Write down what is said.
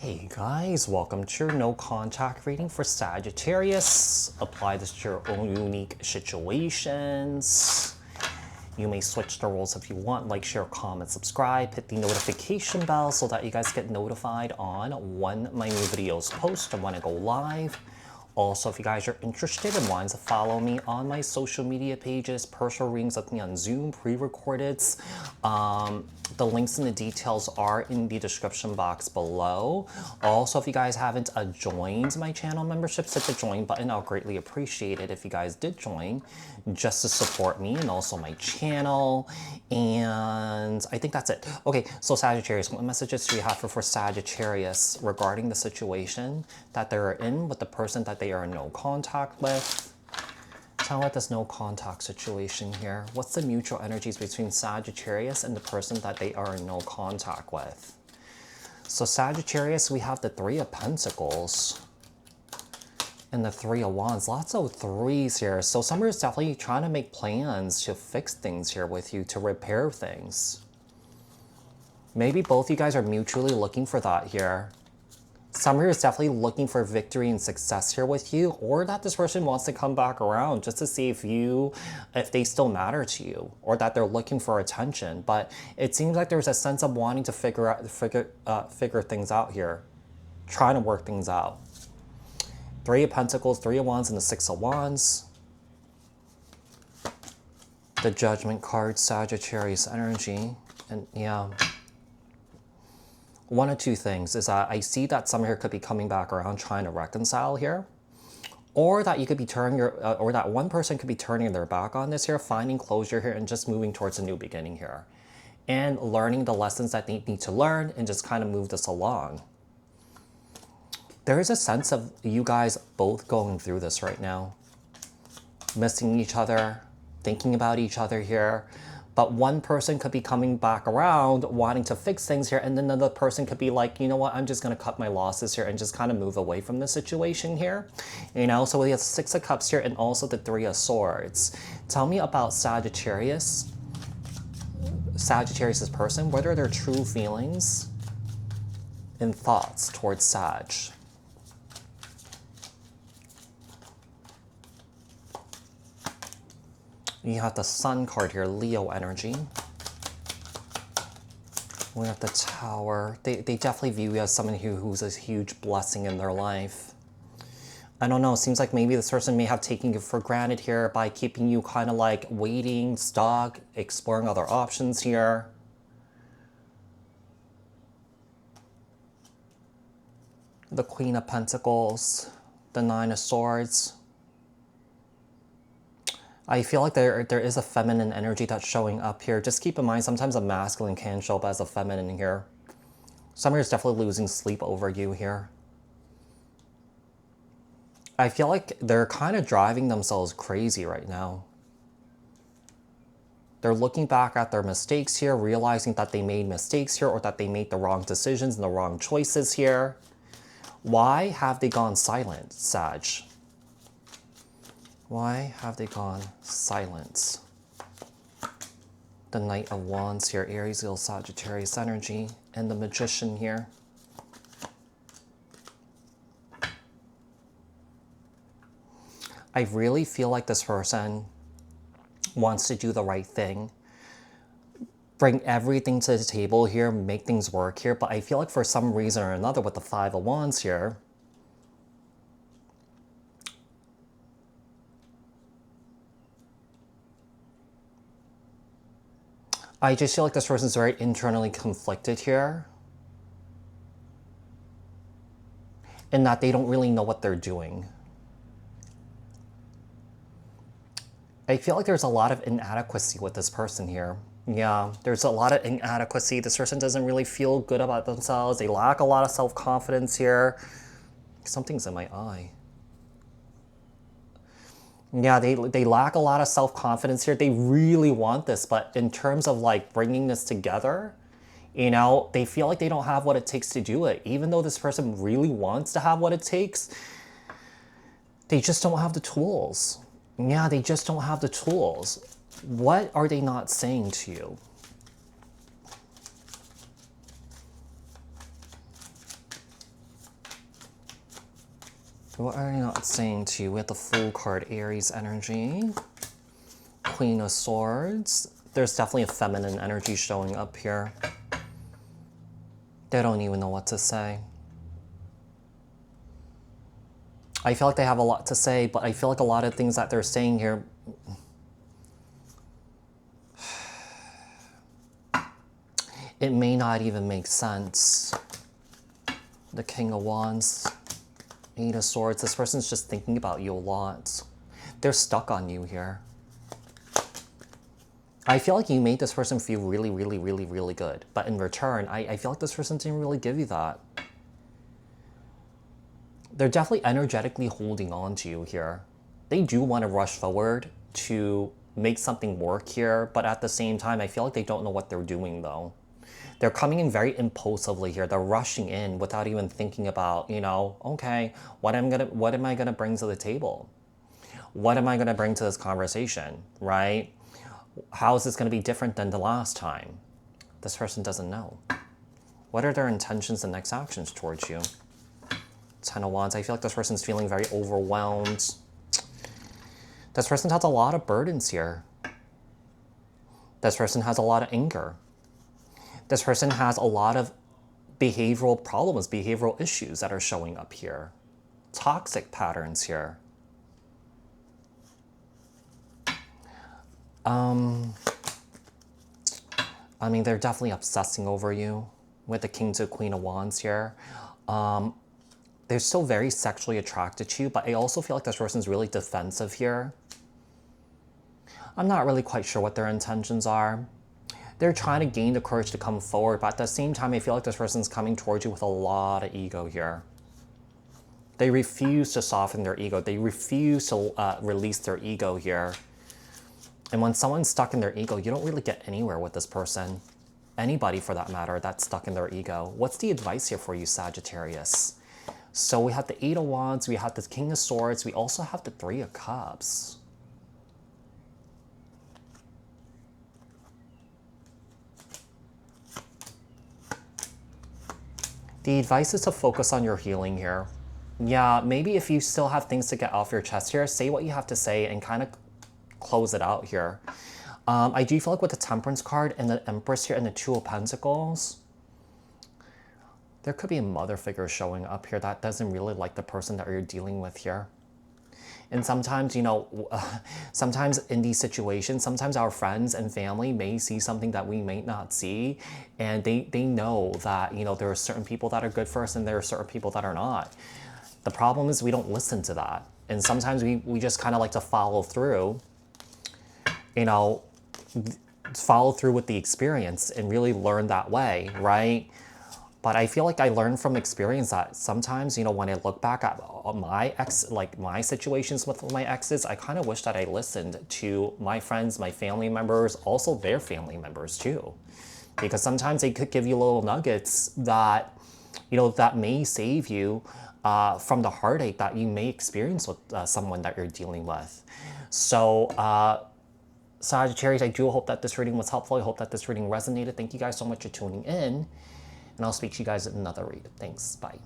Hey guys, welcome to your no contact reading for Sagittarius. Apply this to your own unique situations. You may switch the roles if you want, like, share, comment, subscribe, hit the notification bell so that you guys get notified on when my new videos post and when I go live. Also, if you guys are interested and want to follow me on my social media pages, personal readings with me on Zoom, pre-recordeds, the links and the details are in the description box below. Also, if you guys haven't joined my channel memberships, hit the join button. I'll greatly appreciate it if you guys did join, just to support me and also my channel. And I think that's it. Okay, so Sagittarius, what messages do you have for Sagittarius regarding the situation that they're in with the person that they are in no contact with? Tell about this no contact situation here. What's the mutual energies between Sagittarius and the person that they are in no contact with? So Sagittarius, we have the Three of Pentacles and the Three of Wands. Lots of threes here. So somebody is definitely trying to make plans to fix things here with you, to repair things. Maybe both you guys are mutually looking for that here. Somebody is definitely looking for victory and success here with you, or that this person wants to come back around just to see if they still matter to you, or that they're looking for attention. But it seems like there's a sense of wanting to figure things out here, trying to work things out. Three of Pentacles, Three of Wands, and the Six of Wands. The Judgment card, Sagittarius energy, and yeah. One of two things is that I see that some here could be coming back around trying to reconcile here, or that you could be turning or that one person could be turning their back on this here, finding closure here, and just moving towards a new beginning here, and learning the lessons that they need to learn and just kind of move this along. There is a sense of you guys both going through this right now, missing each other, thinking about each other here. But one person could be coming back around wanting to fix things here, and then another person could be like, you know what, I'm just going to cut my losses here and just kind of move away from the situation here. You know, so we have Six of Cups here and also the Three of Swords. Tell me about Sagittarius. Sagittarius' person. What are their true feelings and thoughts towards Sag? You have the Sun card here, Leo energy. We have the Tower. They definitely view you as someone who's a huge blessing in their life. I don't know, it seems like maybe this person may have taken you for granted here by keeping you kind of like waiting, stuck, exploring other options here. The Queen of Pentacles, the Nine of Swords. I feel like there is a feminine energy that's showing up here. Just keep in mind, sometimes a masculine can show up as a feminine here. Somebody is definitely losing sleep over you here. I feel like they're kind of driving themselves crazy right now. They're looking back at their mistakes here, realizing that they made mistakes here, or that they made the wrong decisions and the wrong choices here. Why have they gone silent, Sag? Why have they gone silent? The Knight of Wands here, Aries, Leo, Sagittarius energy, and the Magician here. I really feel like this person wants to do the right thing, bring everything to the table here, make things work here, but I feel like for some reason or another with the Five of Wands here, I just feel like this person's very internally conflicted here. And that they don't really know what they're doing. I feel like there's a lot of inadequacy with this person here. Yeah, there's a lot of inadequacy. This person doesn't really feel good about themselves. They lack a lot of self-confidence here. Something's in my eye. Yeah, they lack a lot of self-confidence here. They really want this, but in terms of like bringing this together, you know, they feel like they don't have what it takes to do it. Even though this person really wants to have what it takes, they just don't have the tools. Yeah, they just don't have the tools. What are they not saying to you? What are you not saying to you? We have the Fool card, Aries energy. Queen of Swords. There's definitely a feminine energy showing up here. They don't even know what to say. I feel like they have a lot to say, but I feel like a lot of things that they're saying here, it may not even make sense. The King of Wands, Eight of Swords. This person's just thinking about you a lot. They're stuck on you here. I feel like you made this person feel really, really, really, really good. But in return, I feel like this person didn't really give you that. They're definitely energetically holding on to you here. They do want to rush forward to make something work here, but at the same time, I feel like they don't know what they're doing though. They're coming in very impulsively here. They're rushing in without even thinking about, you know, okay, what am I gonna bring to the table? What am I gonna bring to this conversation, right? How is this gonna be different than the last time? This person doesn't know. What are their intentions and next actions towards you? Ten of Wands. I feel like this person's feeling very overwhelmed. This person has a lot of burdens here. This person has a lot of anger. This person has a lot of behavioral problems, behavioral issues that are showing up here. Toxic patterns here. I mean, they're definitely obsessing over you with the King to Queen of Wands here. They're still very sexually attracted to you, but I also feel like this person's really defensive here. I'm not really quite sure what their intentions are. They're trying to gain the courage to come forward, but at the same time, I feel like this person's coming towards you with a lot of ego here. They refuse to soften their ego. They refuse to release their ego here. And when someone's stuck in their ego, you don't really get anywhere with this person. Anybody, for that matter, that's stuck in their ego. What's the advice here for you, Sagittarius? So we have the Eight of Wands, we have the King of Swords, we also have the Three of Cups. The advice is to focus on your healing here. Yeah, maybe if you still have things to get off your chest here, say what you have to say and kind of close it out here. I do feel like with the Temperance card and the Empress here and the Two of Pentacles, there could be a mother figure showing up here that doesn't really like the person that you're dealing with here. And sometimes, you know, sometimes in these situations, sometimes our friends and family may see something that we may not see. And they know that, you know, there are certain people that are good for us and there are certain people that are not. The problem is we don't listen to that. And sometimes we just kind of like to follow through, you know, follow through with the experience and really learn that way, right? But I feel like I learned from experience that sometimes, you know, when I look back at my situations with my exes, I kind of wish that I listened to my friends, my family members, also their family members too. Because sometimes they could give you little nuggets that, you know, that may save you from the heartache that you may experience with someone that you're dealing with. So, Sagittarius, I do hope that this reading was helpful. I hope that this reading resonated. Thank you guys so much for tuning in. And I'll speak to you guys in another read. Thanks. Bye.